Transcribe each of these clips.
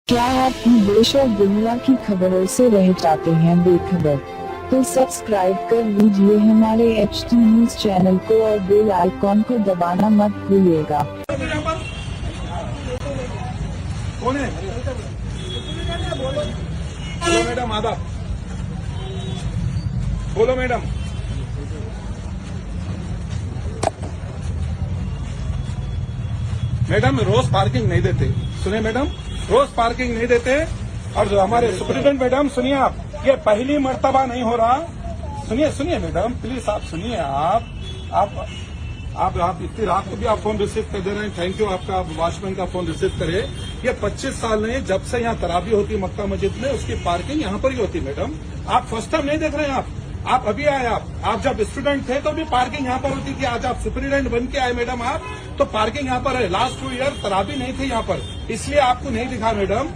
क्या आप देश और दुनिया की खबरों से रह जाते हैं बेखबर? तो सब्सक्राइब कर लीजिए हमारे HT न्यूज चैनल को और बेल आइकॉन को दबाना मत भूलिएगा। कौन है? बोलो मैडम, आदाब। बोलो मैडम। मैडम रोज पार्किंग नहीं देते, सुने मैडम, रोज पार्किंग नहीं देते। और जो हमारे सुप्रिटेंडेंट मैडम, सुनिए आप, ये पहली मर्तबा नहीं हो रहा। सुनिए सुनिए मैडम, प्लीज आप सुनिए। आप इतनी रात को भी आप फोन रिसीव कर दे रहे हैं, थैंक यू। आपका वॉचमैन का फोन रिसीव करे। ये 25 साल नहीं, जब से यहाँ तराबी होती मक्का मस्जिद में, उसकी पार्किंग यहाँ पर ही होती मैडम। आप फर्स्ट टाइम नहीं देख रहे हैं। आप अभी आए। आप जब स्टूडेंट थे तो भी पार्किंग यहाँ पर होती थी। आज आप सुप्रिटेंडेंट बन के आए मैडम, आप तो पार्किंग यहाँ पर है। लास्ट 2 ईयर तराबी नहीं थी यहाँ पर, इसलिए आपको नहीं दिखा मैडम।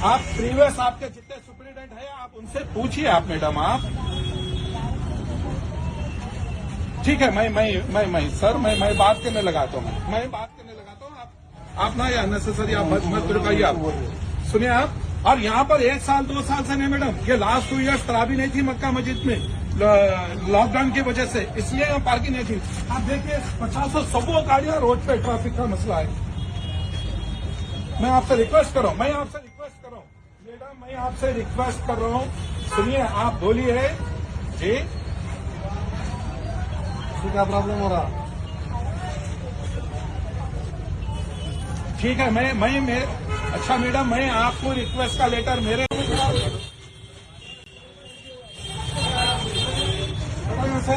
आप प्रीवियस आपके जितने सुप्रिटेंडेंट है, आप उनसे पूछिए आप मैडम। आप ठीक है, मैं सर मैं बात करने लगाता हूँ। मैं बात करने लगाता हूँ। आप ना ये अननेसेसरी आप मत रुकाइए। आप सुनिए आप। और यहाँ पर 1 साल 2 साल से नहीं मैडम, ये लास्ट 2 ईयर्स तराबी नहीं थी मक्का मस्जिद में लॉकडाउन की वजह से, इसलिए यहाँ पार्किंग नहीं थी। आप देखिए 50-100 गाड़ियां रोड पे, ट्रैफिक का मसला है। मैं आपसे रिक्वेस्ट कर रहा हूँ, मैडम, मैं आपसे रिक्वेस्ट कर रहा हूँ। सुनिए, आप बोलिए जी, क्या प्रॉब्लम हो रहा? ठीक है, मैं अच्छा मैडम, मैं आपको रिक्वेस्ट का लेटर मेरे से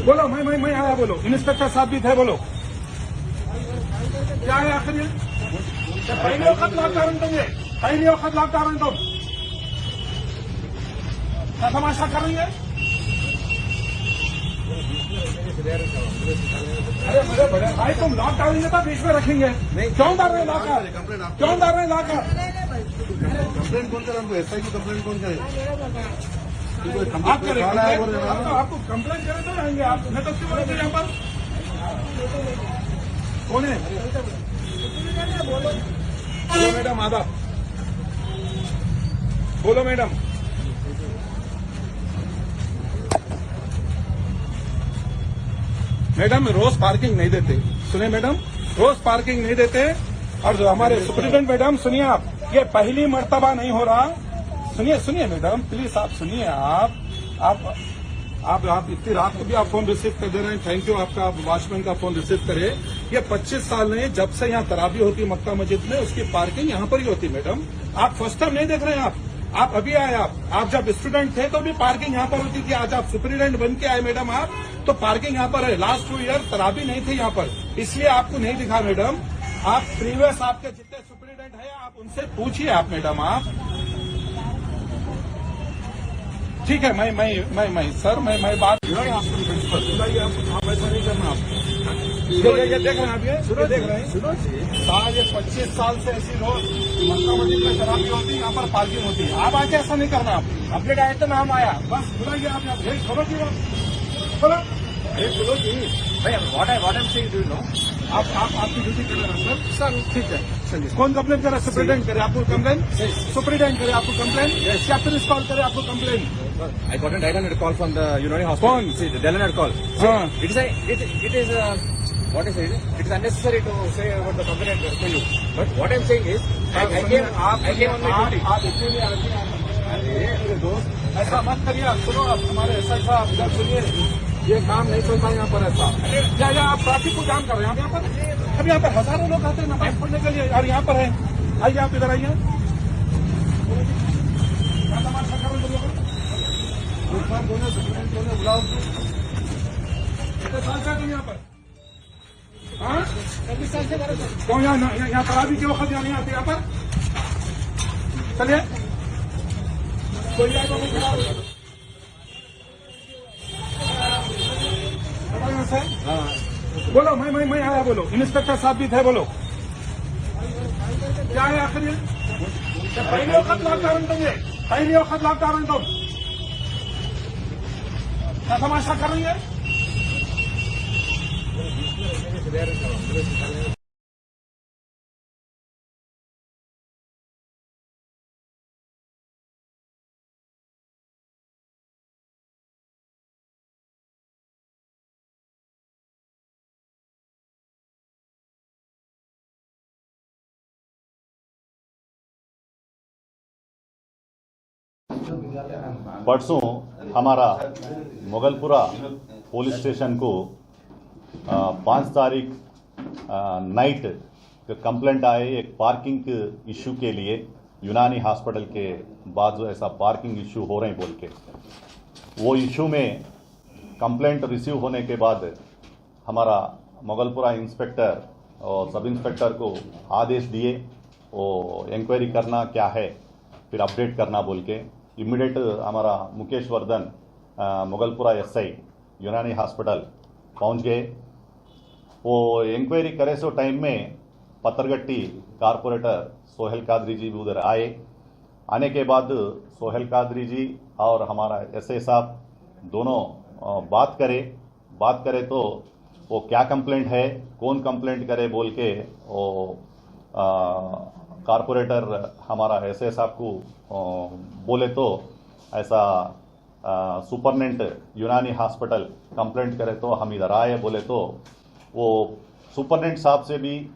बोलो। मैं आया, बोलो। इंस्पेक्टर साहब भी थे, बोलो। क्या है आखिर? पहले वक्त लॉकडाउन तुमने, पहले वक्त लॉकडाउन तुम क्या तमाशा करेंगे? अरे बड़े भाई, तुम लॉकडाउन में तो बीच में रखेंगे, क्यों डाल रहे हैं लॉकर? क्यों डाल रहे हैं लॉकर? कंप्लेंट कौन करे? हमको एसआई की कंप्लेंट कौन करे? आप करें, आपको कंप्लेंट करें तो आएंगे आप, मैं तो क्यों बोलते यहाँ पर? कौन है? बोलो मैडम, आदाब। बोलो मैडम। मैडम रोज पार्किंग नहीं देते, सुने मैडम, रोज पार्किंग नहीं देते। और जो हमारे सुप्रिटेंडेंट मैडम, सुनिए आप, ये पहली मर्तबा नहीं हो रहा। सुनिए मैडम, प्लीज आप सुनिए। आप इतनी रात को भी आप फोन रिसीव कर दे रहे हैं, थैंक यू। आपका वॉचमैन का फोन रिसीव करे। ये 25 साल नहीं, जब से यहाँ तराबी होती मक्का मस्जिद में, उसकी पार्किंग यहाँ पर ही होती मैडम। आप फर्स्ट टाइम नहीं देख रहे हैं। आप अभी आए। आप जब स्टूडेंट थे तो भी पार्किंग यहाँ पर होती थी। आज आप सुप्रिटेंडेंट बन के आए मैडम, आप तो पार्किंग यहाँ पर है। लास्ट 2 ईयर तराबी नहीं थी यहाँ पर, इसलिए आपको नहीं दिखा मैडम। आप प्रीवियस आपके जितने सुप्रिटेंडेंट है, आप उनसे पूछिए आप मैडम। आप ठीक है, मैं सर मैं बात प्रिंसिपल, आप ऐसा नहीं करना। आप ये देख रहे हैं, आप ये देख रहे हैं, सुनो जी, साल ये 25 साल से ऐसी रोज मक्का मस्जिद में शराबी होती है, यहाँ पर पार्किंग होती है। आप आके ऐसा नहीं करना। आप अपने डायरेक्ट तो नाम आया, बस बुलाइए आप खोलो जी, बोलो बोलो जी भाई। What I am saying, do you know? आप आपकी ड्यूटी कर रहे हैं सर। ठीक है, चलिए। कौन कंप्लेन करे? सुप्रिटेंडेंट करे आपको कंप्लेन? सुप्रिटेंडेंट करे आपको कंप्लेन? कैप्टन इस कॉल करे आपको complain? I got a dial call from the Unani Hospital. कौन? See, the dial call. It is what is it? It is unnecessary to say about the complaint to you. But what I am saying is, I came on my duty. आप इतने भी मेरे दोस्त, ऐसा मत करिए। आप सुनो, आप हमारे एसआई साहब इधर सुनिए, ये काम नहीं चलता यहाँ पर ऐसा। क्या आप ट्रैफिक को जाम कर रहे हैं? यहाँ पर अभी यहाँ पर हजारों लोग आते हैं नमाज पढ़ने के लिए, और यहाँ पर है। आइए आप इधर आइए। दोनों बुलाओ। कितने साल से तुम यहाँ पर? हाँ, क्यों यहाँ तराबी के वक्त यहाँ नहीं आते यहाँ पर? चलिए, कोई आए तो बोलो। मैं आया, बोलो। इंस्पेक्टर साहब भी थे, बोलो। क्या है आखिर? पहले वक्त लॉकडाउन तुमने, पहले वक्त लॉकडाउन तुम क्या तमाशा करेंगे? परसों हमारा मुगलपुरा पुलिस स्टेशन को 5 तारीख नाइट कंप्लेंट आए एक पार्किंग इशू के लिए। यूनानी हॉस्पिटल के बाद जो ऐसा पार्किंग इशू हो रहे हैं बोल के, वो इशू में कंप्लेंट रिसीव होने के बाद हमारा मुगलपुरा इंस्पेक्टर और सब इंस्पेक्टर को आदेश दिए वो इंक्वायरी करना क्या है, फिर अपडेट करना बोल के। इमीडिएट हमारा मुकेश वर्धन मुगलपुरा SI यूनानी हॉस्पिटल पहुंच गए। वो इंक्वायरी करे सो टाइम में पत्थरगट्टी कारपोरेटर सोहेल कादरी जी भी उधर आए। आने के बाद सोहेल कादरी जी और हमारा SI साहब दोनों बात करे तो वो क्या कंप्लेंट है, कौन कंप्लेंट करे बोल के वो कारपोरेटर हमारा SI साहब को बोले तो ऐसा सुपरनेंट यूनानी हॉस्पिटल कंप्लेंट करे तो हम इधर आए बोले तो वो सुपरनेंट साहब से भी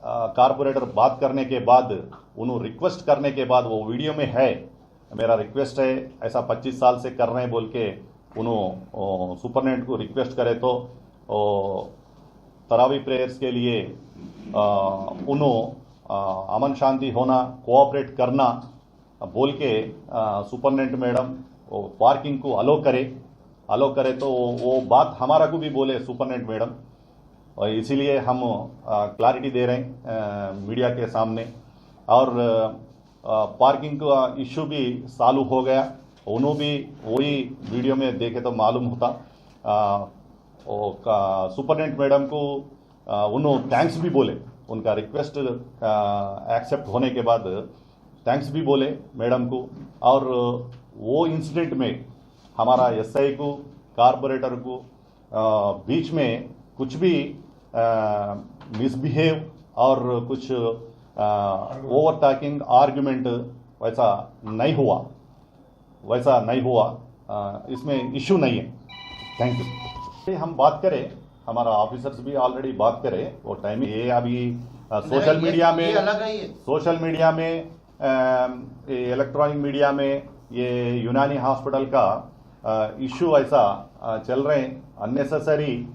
कारपोरेटर बात करने के बाद उन्होंने रिक्वेस्ट करने के बाद वो वीडियो में है, मेरा रिक्वेस्ट है ऐसा 25 साल से कर रहे हैं बोल के उन्होंने सुपरनेंट को रिक्वेस्ट करे तो तरावी प्रेयर्स के लिए उन्होंने अमन शांति होना, कोऑपरेट करना बोल के सुपरनेंट मैडम पार्किंग को अलो करे तो वो बात हमारा को भी बोले सुपरनेंट मैडम, और इसीलिए हम क्लैरिटी दे रहे हैं मीडिया के सामने। और पार्किंग का इश्यू भी चालू हो गया, उन्होंने भी वही वीडियो में देखे तो मालूम होता। सुपरनेंट मैडम को उन्होंने थैंक्स भी बोले, उनका रिक्वेस्ट एक्सेप्ट होने के बाद थैंक्स भी बोले मैडम को। और वो इंसिडेंट में हमारा SI को कारपोरेटर को बीच में कुछ भी मिसबिहेव और कुछ ओवरटॉकिंग आर्गुमेंट वैसा नहीं हुआ, इसमें इश्यू नहीं है। Thank you. हम बात करें, हमारा ऑफिसर्स भी ऑलरेडी बात करें, वो टाइम ये अभी सोशल मीडिया में इलेक्ट्रॉनिक मीडिया में ये यूनानी हॉस्पिटल का इश्यू ऐसा चल रहे हैं, अननेसेसरी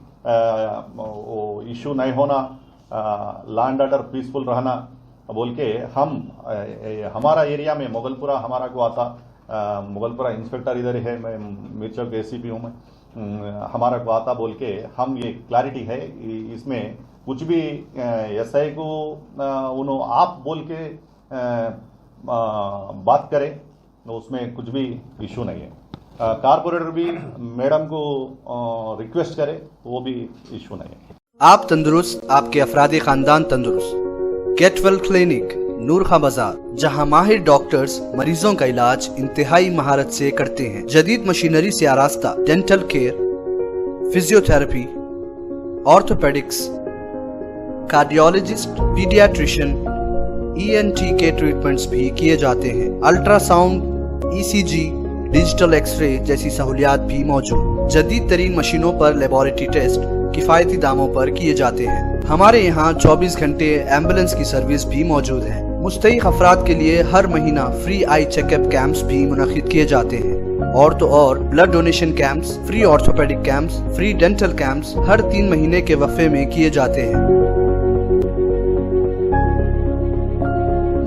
इशू नहीं होना, लैंड ऑर्डर पीसफुल रहना बोल के हम हमारा एरिया में मुगलपुरा हमारा को आता, मुगलपुरा इंस्पेक्टर इधर है, मैं मिर्चौक ACP हूँ, मैं हमारा को आता बोल के हम ये क्लैरिटी है। इसमें कुछ भी SI को उन्होंने आप बोल के बात करें तो उसमें कुछ भी इशू नहीं है। कारपोरेटर भी मैडम को रिक्वेस्ट करे वो भी इशू नहीं है। आप तंदुरुस्त, आपके अफराद खानदान तंदुरुस्त। गेट वेल क्लिनिक नूर खां बाजार, जहां माहिर डॉक्टर्स मरीजों का इलाज इंतहाई महारत से करते हैं। जदीद मशीनरी से आरास्ता dental care, physiotherapy, orthopaedics, cardiologist, paediatrician, ENT के ट्रीटमेंट्स भी किए जाते हैं। अल्ट्रासाउंड, ECG, डिजिटल एक्सरे जैसी सहूलियात भी मौजूद। जदीद तरीन मशीनों पर लेबोरेटरी टेस्ट किफायती दामों पर किए जाते हैं। हमारे यहाँ 24 घंटे एम्बुलेंस की सर्विस भी मौजूद है। मुस्तहिक अफराद के लिए हर महीना फ्री आई चेकअप कैंप्स भी मुनक्किद किए जाते हैं। और तो और blood donation camps, free orthopaedic camps, free dental camps हर 3 महीने के वक्फे में किए जाते हैं।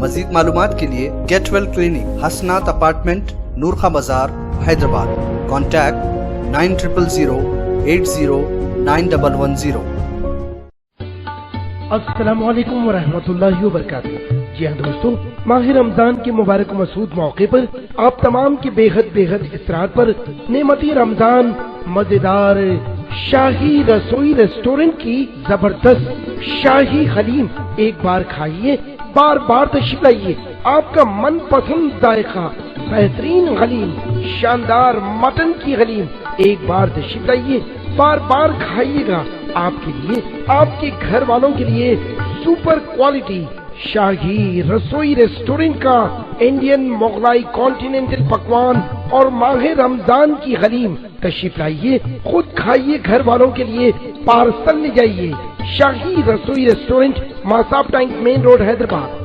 मजीद मालूमात के लिए गेट वेल क्लिनिक, हसनात अपार्टमेंट, नूर खां बाजार, हैदराबाद। कॉन्टैक्ट 9000809110। अस्सलाम वालेकुम वरहमतुल्लाहि वबरकातुहू। जी हाँ दोस्तों, माह रमजान के मुबारक मसूद मौके पर आप तमाम के बेहद इसरार पर नेमती रमजान मजेदार शाही रसोई रेस्टोरेंट की जबरदस्त शाही हलीम एक बार खाइए, बार बार तशरीफ लाइए। आपका मनपसंद जायका बेहतरीन हलीम, शानदार मटन की हलीम एक बार तशरीफ लाइए, बार बार खाइएगा। आपके लिए, आपके घर वालों के लिए सुपर क्वालिटी शाही रसोई रेस्टोरेंट का इंडियन, मोगलाई, कॉन्टिनेंटल पकवान और माह रमजान की हलीम तशरीफ लाइए, खुद खाइए, घर वालों के लिए पार्सल ले जाइए। Shahi Rasoi restaurant, Masab Tank, main road, Hyderabad.